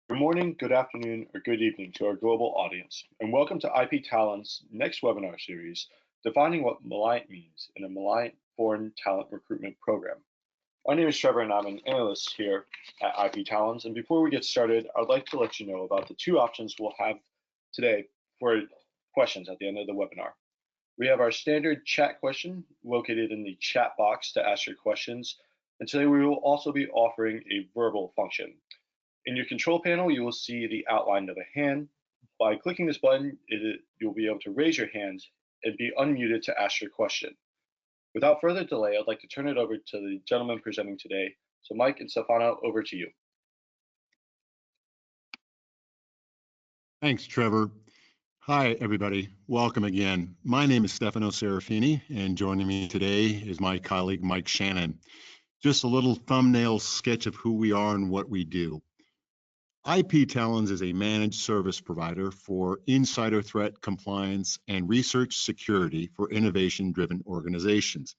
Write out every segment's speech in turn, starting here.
Good morning, good afternoon, or good evening to our global audience, and welcome to IP Talent's next webinar series, Defining what Maligned means in a Maligned Foreign Talent Recruitment Program. My name is Trevor and I'm an analyst here at IP Talents, and before we get started, I'd like to let you know about the two options we'll have today for questions at the end of the webinar. We have our standard chat question located in the chat box to ask your questions, and today we will also be offering a verbal function. In your control panel, you will see the outline of a hand. By clicking this button, you'll be able to raise your hand and be unmuted to ask your question. Without further delay, I'd like to turn it over to the gentleman presenting today. So Mike and Stefano, over to you. Thanks, Trevor. Hi, everybody. Welcome again. My name is Stefano Serafini, and joining me today is my colleague, Mike Shannon. Just a little thumbnail sketch of who we are and what we do. IP Talents is a managed service provider for insider threat compliance and research security for innovation-driven organizations.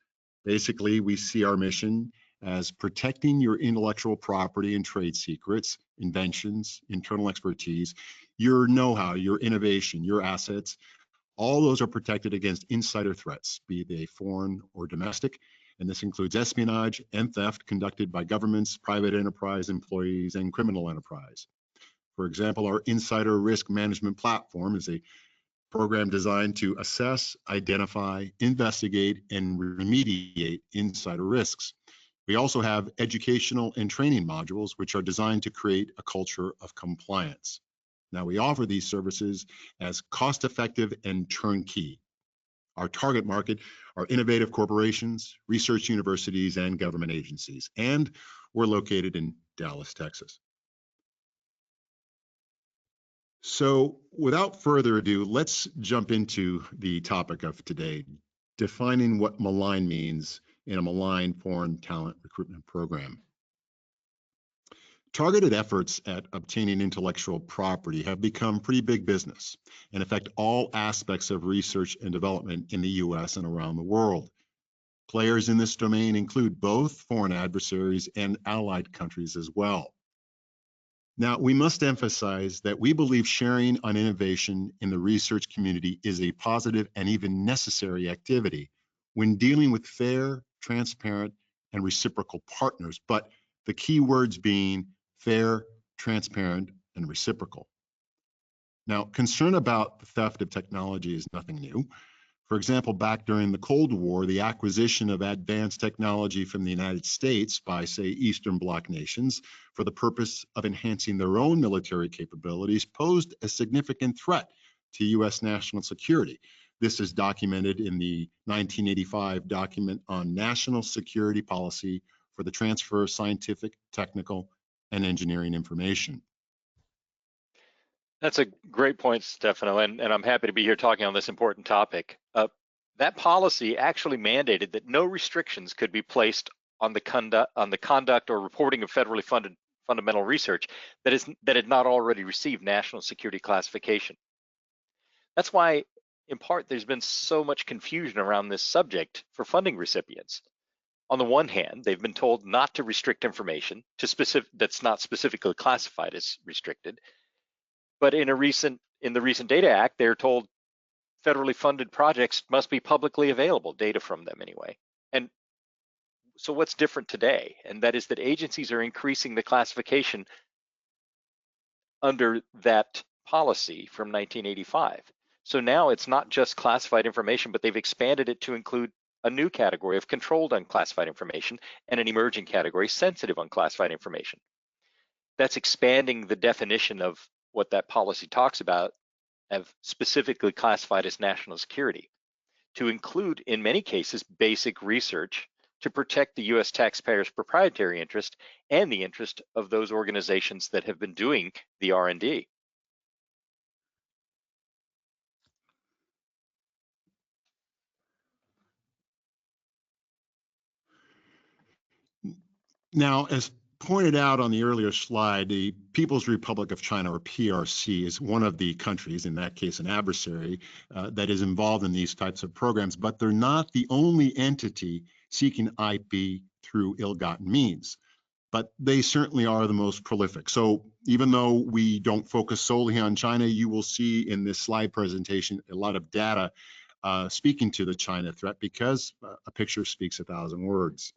Basically, we see our mission as protecting your intellectual property and trade secrets, inventions, internal expertise, your know-how, your innovation, your assets. All those are protected against insider threats, be they foreign or domestic. And this includes espionage and theft conducted by governments, private enterprise employees, and criminal enterprise. For example, our Insider Risk Management Platform is a program designed to assess, identify, investigate, and remediate insider risks. We also have educational and training modules, which are designed to create a culture of compliance. Now, we offer these services as cost-effective and turnkey. Our target market are innovative corporations, research universities, and government agencies, and we're located in Dallas, Texas. So without further ado, let's jump into the topic of today, defining what malign means in a maligned foreign talent recruitment program. Targeted efforts at obtaining intellectual property have become pretty big business and affect all aspects of research and development in the US and around the world. Players in this domain include both foreign adversaries and allied countries as well. Now, we must emphasize that we believe sharing on innovation in the research community is a positive and even necessary activity when dealing with fair, transparent, and reciprocal partners, but the key words being fair, transparent, and reciprocal. Now, concern about the theft of technology is nothing new. For example, back during the Cold War, the acquisition of advanced technology from the United States by, say, Eastern Bloc nations for the purpose of enhancing their own military capabilities posed a significant threat to US national security. This is documented in the 1985 document on national security policy for the transfer of scientific, technical, and engineering information. That's a great point, Stefano, and I'm happy to be here talking on this important topic. That policy actually mandated that no restrictions could be placed on the conduct or reporting of federally funded fundamental research that had not already received national security classification. That's why, in part, there's been so much confusion around this subject for funding recipients. On the one hand, they've been told not to restrict information to that's not specifically classified as restricted. But in the recent Data Act, they're told federally funded projects must be publicly available, data from them anyway. And so what's different today? And that is that agencies are increasing the classification under that policy from 1985. So now it's not just classified information, but they've expanded it to include a new category of controlled unclassified information and an emerging category, sensitive unclassified information. That's expanding the definition of what that policy talks about, have specifically classified as national security, to include, in many cases, basic research to protect the US taxpayers' proprietary interest and the interest of those organizations that have been doing the R&D. Now, as pointed out on the earlier slide, the People's Republic of China, or PRC, is one of the countries, in that case an adversary, that is involved in these types of programs, but they're not the only entity seeking IP through ill-gotten means. but they certainly are the most prolific. So even though we don't focus solely on China, you will see in this slide presentation a lot of data speaking to the China threat, because a picture speaks 1,000 words.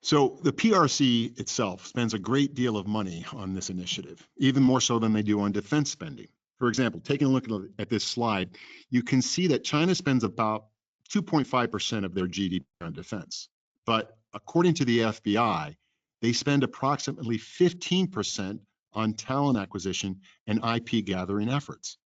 So the PRC itself spends a great deal of money on this initiative, even more so than they do on defense spending. For example, taking a look at this slide, you can see that China spends about 2.5% of their GDP on defense. But according to the FBI, they spend approximately 15% on talent acquisition and IP gathering efforts.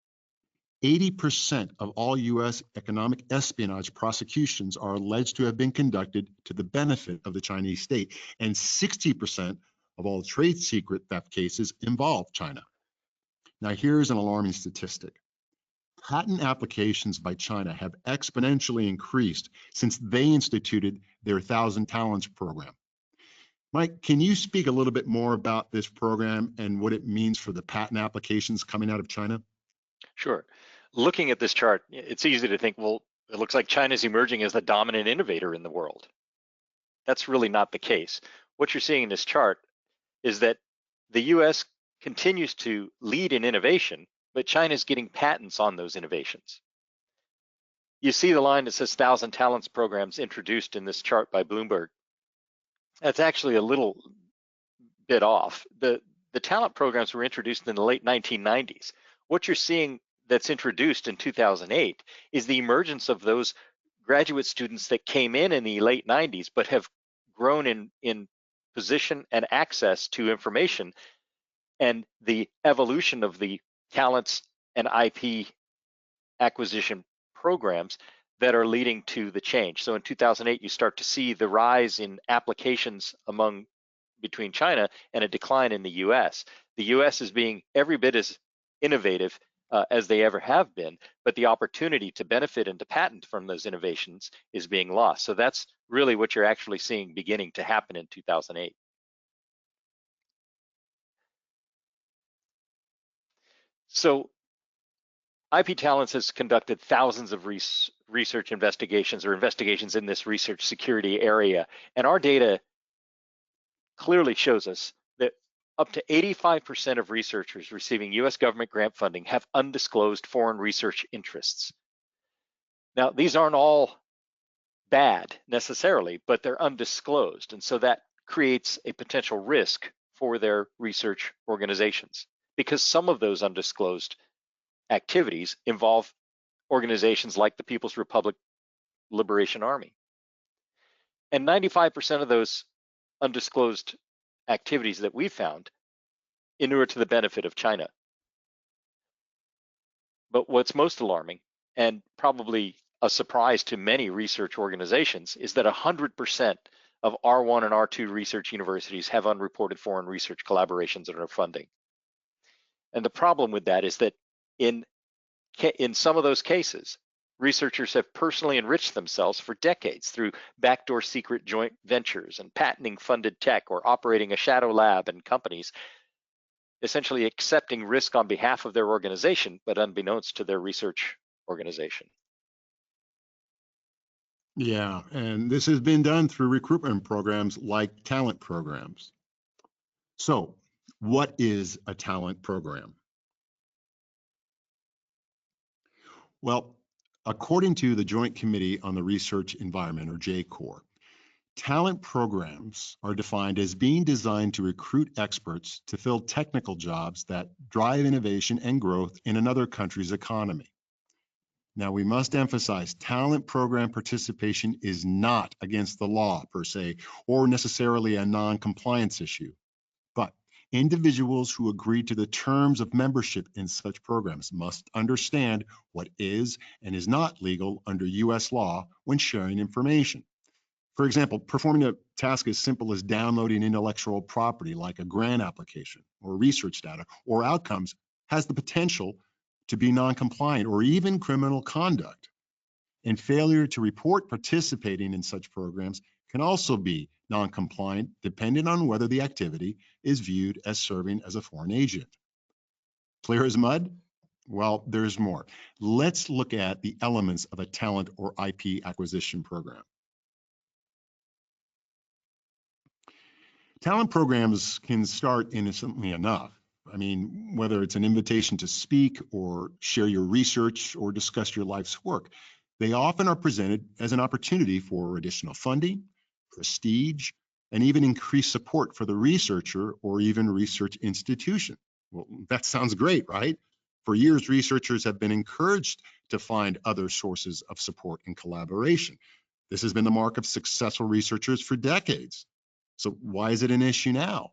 80% of all US economic espionage prosecutions are alleged to have been conducted to the benefit of the Chinese state, and 60% of all trade secret theft cases involve China. Now, here's an alarming statistic. Patent applications by China have exponentially increased since they instituted their 1,000 Talents program. Mike, can you speak a little bit more about this program and what it means for the patent applications coming out of China? Sure. Looking at this chart, it's easy to think, well, it looks like China's emerging as the dominant innovator in the world. That's really not the case. What you're seeing in this chart is that the US continues to lead in innovation, but China's getting patents on those innovations. You see the line that says 1,000 Talents programs introduced in this chart by Bloomberg. That's actually a little bit off. The talent programs were introduced in the late 1990s. What you're seeing that's introduced in 2008 is the emergence of those graduate students that came in the late 90s but have grown in position and access to information, and the evolution of the talents and IP acquisition programs that are leading to the change. So in 2008, you start to see the rise in applications between China and a decline in the US. The US is being every bit as innovative as they ever have been, but the opportunity to benefit and to patent from those innovations is being lost. So that's really what you're actually seeing beginning to happen in 2008. So IP Talents has conducted thousands of research investigations or investigations in this research security area, and our data clearly shows us that up to 85% of researchers receiving US government grant funding have undisclosed foreign research interests. Now, these aren't all bad necessarily, but they're undisclosed, and so that creates a potential risk for their research organizations, because some of those undisclosed activities involve organizations like the People's Republic Liberation Army. And 95% of those undisclosed activities that we found inure to the benefit of China. But what's most alarming, and probably a surprise to many research organizations, is that 100% of R1 and R2 research universities have unreported foreign research collaborations under funding. And the problem with that is that in some of those cases, researchers have personally enriched themselves for decades through backdoor secret joint ventures and patenting funded tech, or operating a shadow lab in companies, essentially accepting risk on behalf of their organization, but unbeknownst to their research organization. Yeah, and this has been done through recruitment programs like talent programs. So, what is a talent program? Well, according to the Joint Committee on the Research Environment, or JCOR, talent programs are defined as being designed to recruit experts to fill technical jobs that drive innovation and growth in another country's economy. Now, we must emphasize talent program participation is not against the law per se, or necessarily a non-compliance issue. But individuals who agree to the terms of membership in such programs must understand what is and is not legal under US law when sharing information. For example, performing a task as simple as downloading intellectual property like a grant application or research data or outcomes has the potential to be non-compliant or even criminal conduct. And failure to report participating in such programs can also be non-compliant, depending on whether the activity is viewed as serving as a foreign agent. Clear as mud? Well, there's more. Let's look at the elements of a talent or IP acquisition program. Talent programs can start innocently enough. I mean, whether it's an invitation to speak or share your research or discuss your life's work, they often are presented as an opportunity for additional funding, prestige, and even increased support for the researcher or even research institution. Well, that sounds great, right? For years, researchers have been encouraged to find other sources of support and collaboration. This has been the mark of successful researchers for decades. So why is it an issue now?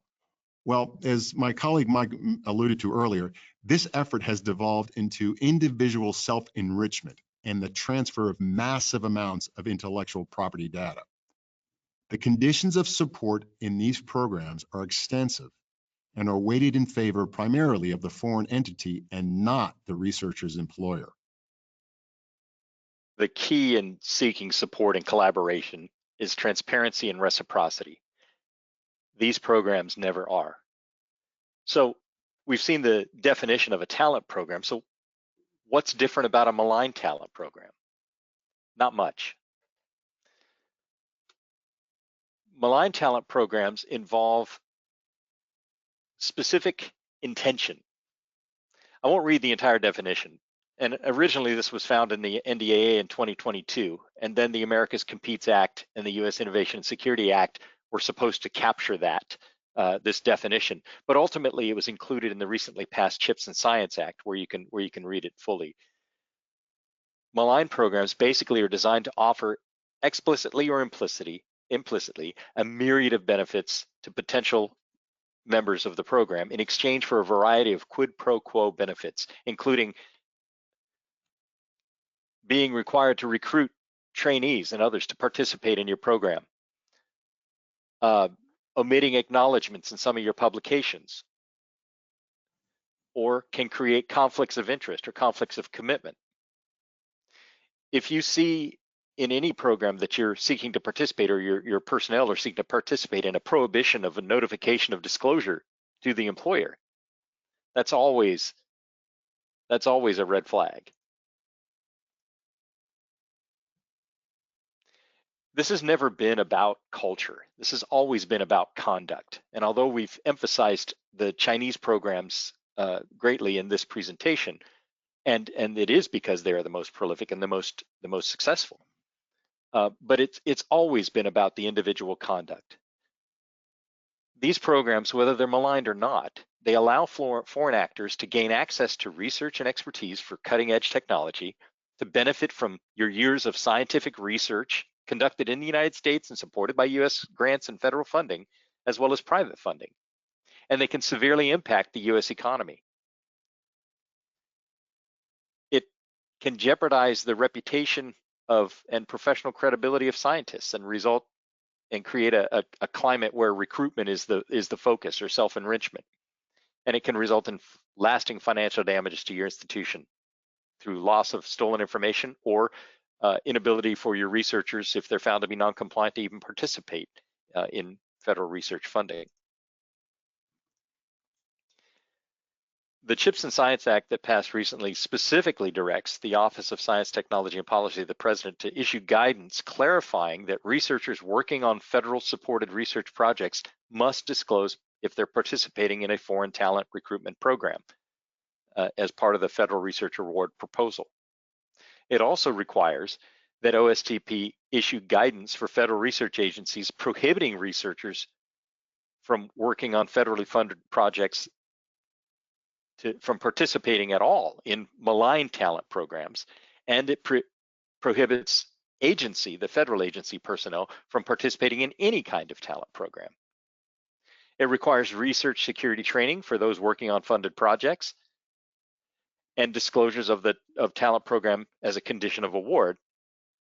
Well, as my colleague Mike alluded to earlier, this effort has devolved into individual self-enrichment and the transfer of massive amounts of intellectual property data. The conditions of support in these programs are extensive and are weighted in favor primarily of the foreign entity and not the researcher's employer. The key in seeking support and collaboration is transparency and reciprocity. These programs never are. So we've seen the definition of a talent program. So what's different about a Malign talent program? Not much. Malign talent programs involve specific intention. I won't read the entire definition. And originally this was found in the NDAA in 2022, and then the Americas Competes Act and the U.S. Innovation and Security Act were supposed to capture that, this definition. But ultimately it was included in the recently passed Chips and Science Act, where you can read it fully. Malign programs basically are designed to offer explicitly or implicitly a myriad of benefits to potential members of the program in exchange for a variety of quid pro quo benefits, including being required to recruit trainees and others to participate in your program, omitting acknowledgments in some of your publications, or can create conflicts of interest or conflicts of commitment. If you see in any program that you're seeking to participate, or your personnel are seeking to participate in, a prohibition of a notification of disclosure to the employer, that's always a red flag. This has never been about culture. This has always been about conduct. And although we've emphasized the Chinese programs greatly in this presentation, and it is because they are the most prolific and the most successful, but it's always been about the individual conduct. These programs, whether they're maligned or not, they allow foreign actors to gain access to research and expertise for cutting-edge technology, to benefit from your years of scientific research conducted in the United States and supported by U.S. grants and federal funding, as well as private funding. And they can severely impact the U.S. economy. It can jeopardize the reputation of and professional credibility of scientists and result and create a climate where recruitment is the focus, or self-enrichment. And it can result in lasting financial damages to your institution through loss of stolen information, or inability for your researchers, if they're found to be non-compliant, to even participate in federal research funding. The Chips and Science Act that passed recently specifically directs the Office of Science, Technology, and Policy of the President to issue guidance clarifying that researchers working on federal supported research projects must disclose if they're participating in a foreign talent recruitment program as part of the Federal Research Award proposal. It also requires that OSTP issue guidance for federal research agencies prohibiting researchers from working on federally funded projects from participating at all in malign talent programs, and it prohibits the federal agency personnel from participating in any kind of talent program. It requires research security training for those working on funded projects, and disclosures of talent program as a condition of award,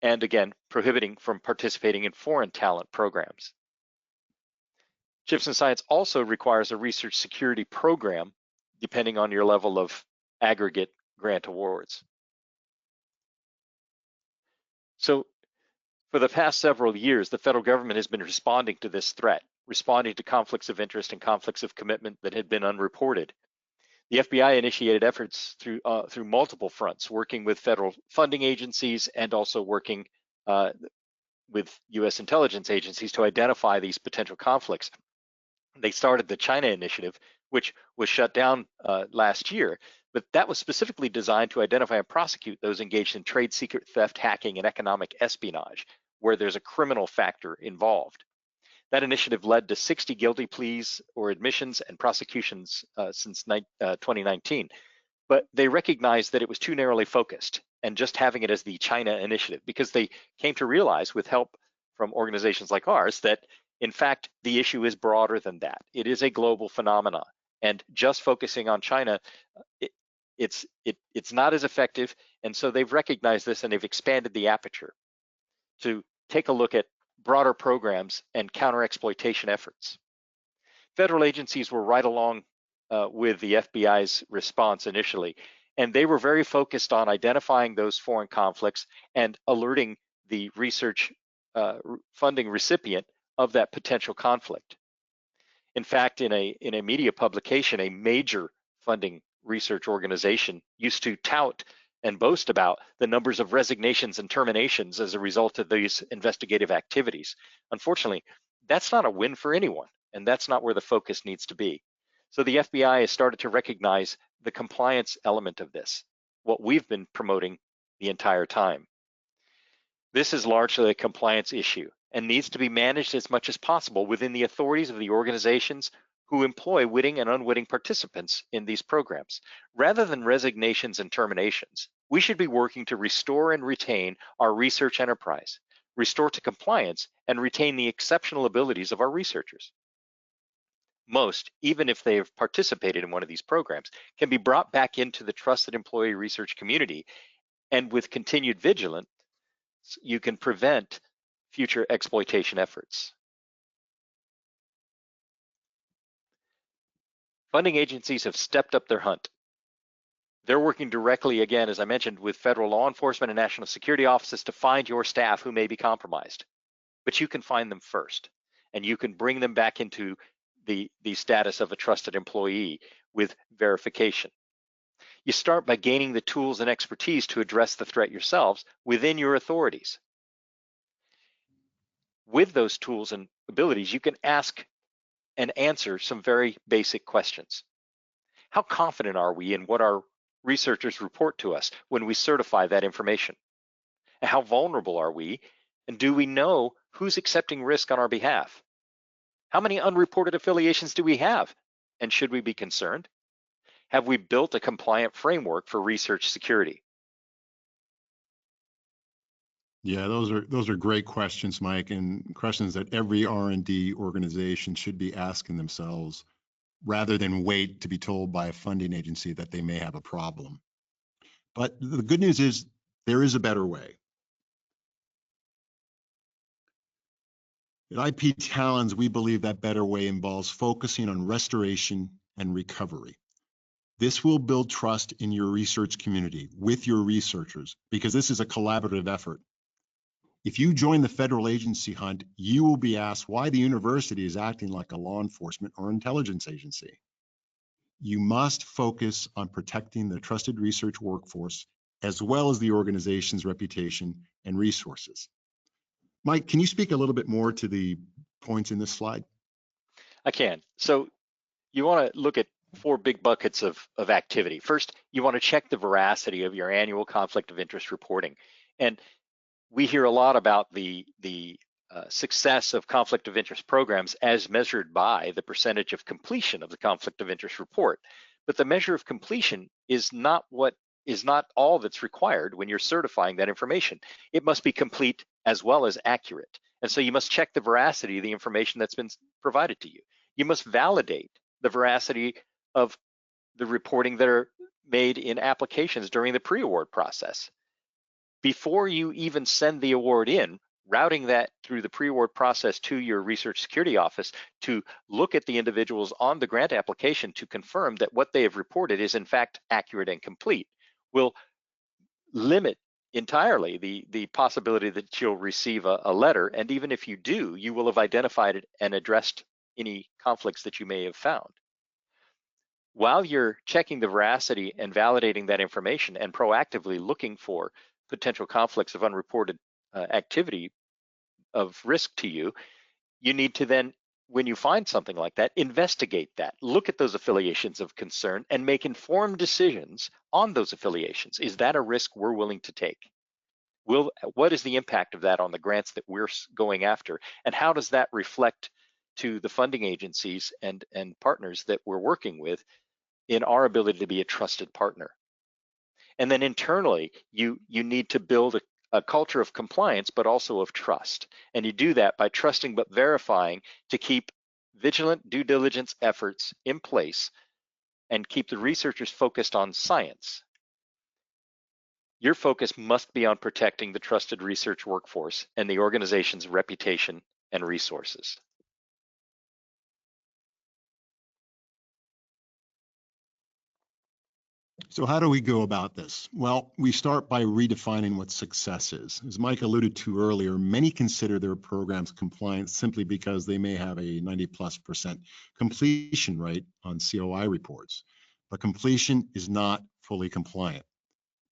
and again, prohibiting from participating in foreign talent programs. Chips and Science also requires a research security program depending on your level of aggregate grant awards. So for the past several years, the federal government has been responding to this threat, responding to conflicts of interest and conflicts of commitment that had been unreported. The FBI initiated efforts through multiple fronts, working with federal funding agencies and also working with U.S. intelligence agencies to identify these potential conflicts. They started the China Initiative, which was shut down last year, but that was specifically designed to identify and prosecute those engaged in trade secret theft, hacking, and economic espionage, where there's a criminal factor involved. That initiative led to 60 guilty pleas or admissions and prosecutions since 2019. But they recognized that it was too narrowly focused and just having it as the China Initiative, because they came to realize with help from organizations like ours that in fact, the issue is broader than that. It is a global phenomenon, and just focusing on China, it's not as effective. And so they've recognized this and they've expanded the aperture to take a look at broader programs and counter-exploitation efforts. Federal agencies were right along with the FBI's response initially, and they were very focused on identifying those foreign conflicts and alerting the research funding recipient of that potential conflict. In fact, in a media publication, a major funding research organization used to tout and boast about the numbers of resignations and terminations as a result of these investigative activities. Unfortunately, that's not a win for anyone, and that's not where the focus needs to be. So the FBI has started to recognize the compliance element of this, what we've been promoting the entire time. This is largely a compliance issue and needs to be managed as much as possible within the authorities of the organizations who employ witting and unwitting participants in these programs. Rather than resignations and terminations, we should be working to restore and retain our research enterprise, restore to compliance, and retain the exceptional abilities of our researchers. Most, even if they have participated in one of these programs, can be brought back into the trusted employee research community, and with continued vigilance, you can prevent future exploitation efforts. Funding agencies have stepped up their hunt. They're working directly, again, as I mentioned, with federal law enforcement and national security offices to find your staff who may be compromised. But you can find them first, and you can bring them back into the status of a trusted employee with verification. You start by gaining the tools and expertise to address the threat yourselves within your authorities. With those tools and abilities, you can ask and answer some very basic questions. How confident are we in what our researchers report to us when we certify that information? And how vulnerable are we? And do we know who's accepting risk on our behalf? How many unreported affiliations do we have? And should we be concerned? Have we built a compliant framework for research security? Yeah, those are great questions, Mike, and questions that every R&D organization should be asking themselves rather than wait to be told by a funding agency that they may have a problem. But the good news is there is a better way. At IP Talons, we believe that better way involves focusing on restoration and recovery. This will build trust in your research community with your researchers, because this is a collaborative effort. If you join the federal agency hunt, you will be asked why the university is acting like a law enforcement or intelligence agency. You must focus on protecting the trusted research workforce, as well as the organization's reputation and resources. Mike, can you speak a little bit more to the points in this slide? I can. So you want to look at 4 big buckets of activity. First, you want to check the veracity of your annual conflict of interest reporting. And we hear a lot about the success of conflict of interest programs as measured by the percentage of completion of the conflict of interest report. But the measure of completion is not all that's required when you're certifying that information. It must be complete as well as accurate. And so you must check the veracity of the information that's been provided to you. You must validate the veracity of the reporting that are made in applications during the pre-award process. Before you even send the award in, routing that through the pre-award process to your research security office to look at the individuals on the grant application to confirm that what they have reported is in fact accurate and complete will limit entirely the possibility that you'll receive a letter. And even if you do, you will have identified and addressed any conflicts that you may have found. while you're checking the veracity and validating that information and proactively looking for potential conflicts of unreported activity of risk to you, you need to then, when you find something like that, investigate that, look at those affiliations of concern and make informed decisions on those affiliations. Is that a risk we're willing to take? What is the impact of that on the grants that we're going after? And how does that reflect to the funding agencies and partners that we're working with in our ability to be a trusted partner? And then internally, you need to build a culture of compliance, but also of trust. And you do that by trusting but verifying to keep vigilant due diligence efforts in place and keep the researchers focused on science. Your focus must be on protecting the trusted research workforce and the organization's reputation and resources. So how do we go about this? Well, we start by redefining what success is. As Mike alluded to earlier, many consider their programs compliant simply because they may have a 90+% completion rate on COI reports. But completion is not fully compliant.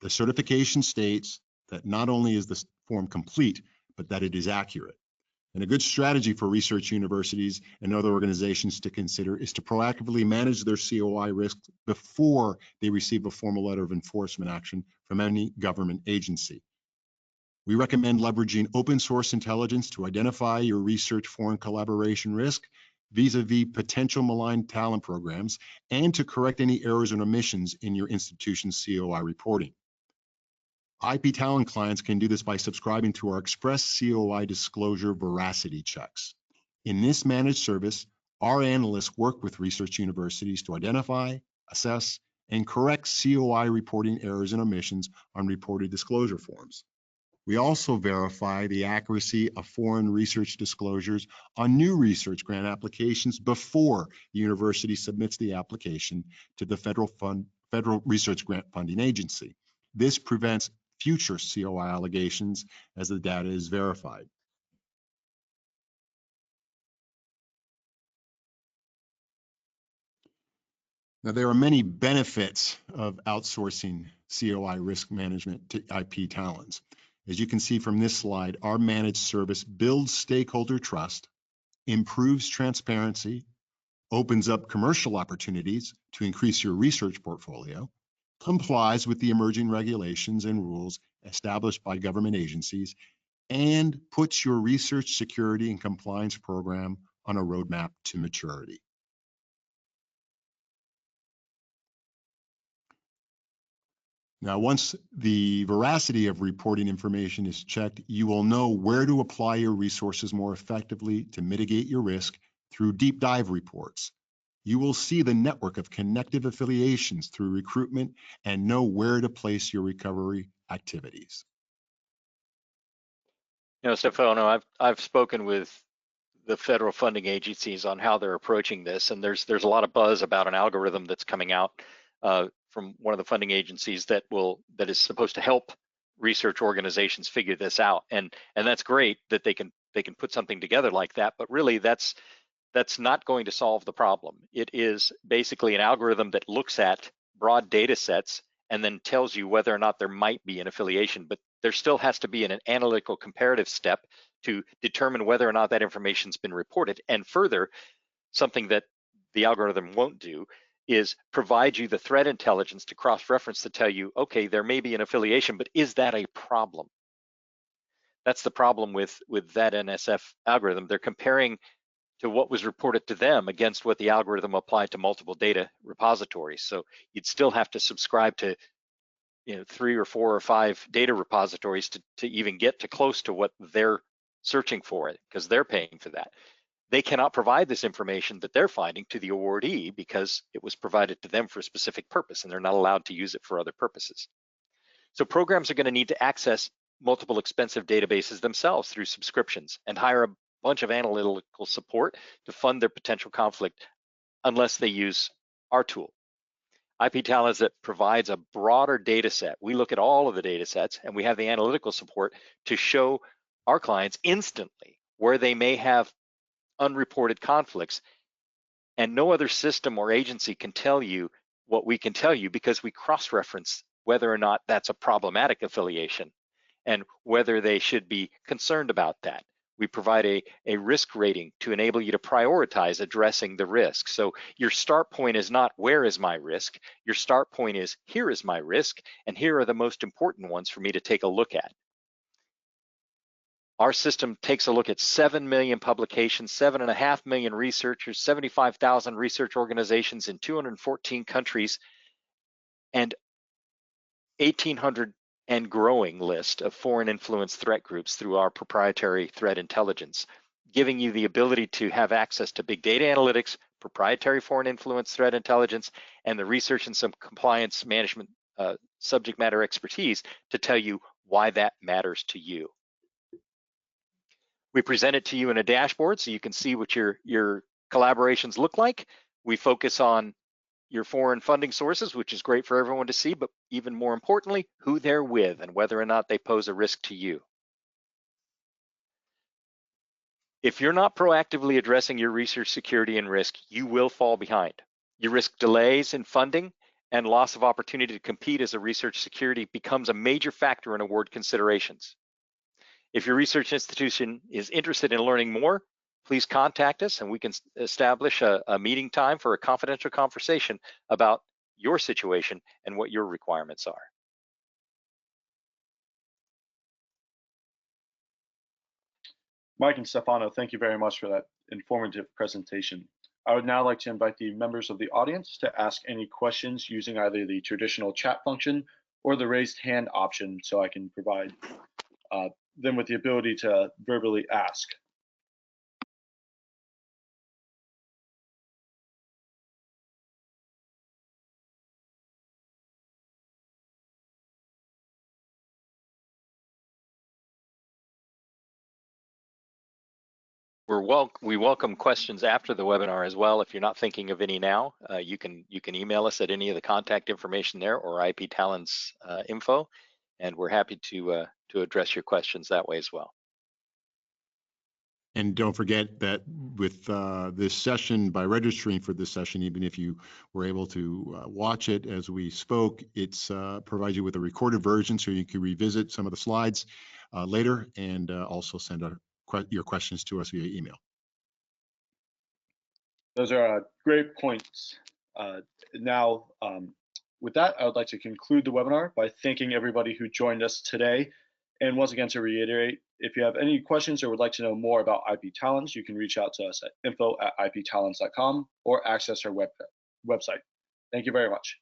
The certification states that not only is the form complete, but that it is accurate. And a good strategy for research universities and other organizations to consider is to proactively manage their COI risk before they receive a formal letter of enforcement action from any government agency. We recommend leveraging open source intelligence to identify your research foreign collaboration risk vis-a-vis potential malign talent programs and to correct any errors and omissions in your institution's COI reporting. IP Talent clients can do this by subscribing to our Express COI disclosure veracity checks. In this managed service, our analysts work with research universities to identify, assess, and correct COI reporting errors and omissions on reported disclosure forms. We also verify the accuracy of foreign research disclosures on new research grant applications before the university submits the application to the Federal Research Grant Funding Agency. This prevents future COI allegations as the data is verified. Now, there are many benefits of outsourcing COI risk management to IP Talents. As you can see from this slide, our managed service builds stakeholder trust, improves transparency, opens up commercial opportunities to increase your research portfolio, complies with the emerging regulations and rules established by government agencies, and puts your research security and compliance program on a roadmap to maturity. Now, once the veracity of reporting information is checked, you will know where to apply your resources more effectively to mitigate your risk through deep dive reports. You will see the network of connective affiliations through recruitment and know where to place your recovery activities. You know, Stefano, I've spoken with the federal funding agencies on how they're approaching this, and there's a lot of buzz about an algorithm that's coming out from one of the funding agencies that is supposed to help research organizations figure this out, and that's great that they can put something together like that. But really, that's not going to solve the problem. It is basically an algorithm that looks at broad data sets and then tells you whether or not there might be an affiliation, but there still has to be an analytical comparative step to determine whether or not that information's been reported. And further, something that the algorithm won't do is provide you the threat intelligence to cross-reference to tell you, okay, there may be an affiliation, but is that a problem? That's the problem with that NSF algorithm. They're comparing to what was reported to them against what the algorithm applied to multiple data repositories. So you'd still have to subscribe to 3 or 4 or 5 data repositories to even get to close to what they're searching for, it because they're paying for that. They cannot provide this information that they're finding to the awardee because it was provided to them for a specific purpose and they're not allowed to use it for other purposes. So programs are going to need to access multiple expensive databases themselves through subscriptions and hire a bunch of analytical support to fund their potential conflict unless they use our tool. IP Talents that provides a broader data set. We look at all of the data sets and we have the analytical support to show our clients instantly where they may have unreported conflicts And no other system or agency can tell you what we can tell you, because we cross-reference whether or not that's a problematic affiliation and whether they should be concerned about that. We provide a risk rating to enable you to prioritize addressing the risk. So your start point is not where is my risk, your start point is here is my risk, and here are the most important ones for me to take a look at. Our system takes a look at 7 million publications, 7.5 million researchers, 75,000 research organizations in 214 countries, and 1,800 and growing list of foreign influence threat groups through our proprietary threat intelligence, giving you the ability to have access to big data analytics, proprietary foreign influence threat intelligence, and the research and some compliance management subject matter expertise to tell you why that matters to you. We present it to you in a dashboard so you can see what your collaborations look like. We focus on your foreign funding sources, which is great for everyone to see, but even more importantly, who they're with and whether or not they pose a risk to you. If you're not proactively addressing your research security and risk, you will fall behind. You risk delays in funding, and loss of opportunity to compete as a research security becomes a major factor in award considerations. If your research institution is interested in learning more, please contact us and we can establish a meeting time for a confidential conversation about your situation and what your requirements are. Mike and Stefano, thank you very much for that informative presentation. I would now like to invite the members of the audience to ask any questions using either the traditional chat function or the raised hand option, so I can provide them with the ability to verbally ask. We welcome questions after the webinar as well. If you're not thinking of any now, you can email us at any of the contact information there or IP Talon's info, and we're happy to address your questions that way as well. And don't forget that with this session, by registering for this session, even if you were able to watch it as we spoke, it's provides you with a recorded version so you can revisit some of the slides later, and also send your questions to us via email. Those are great points. Now, with that, I would like to conclude the webinar by thanking everybody who joined us today. And once again, to reiterate, if you have any questions or would like to know more about IP Talons, you can reach out to us at info@iptalons.com or access our website. Thank you very much.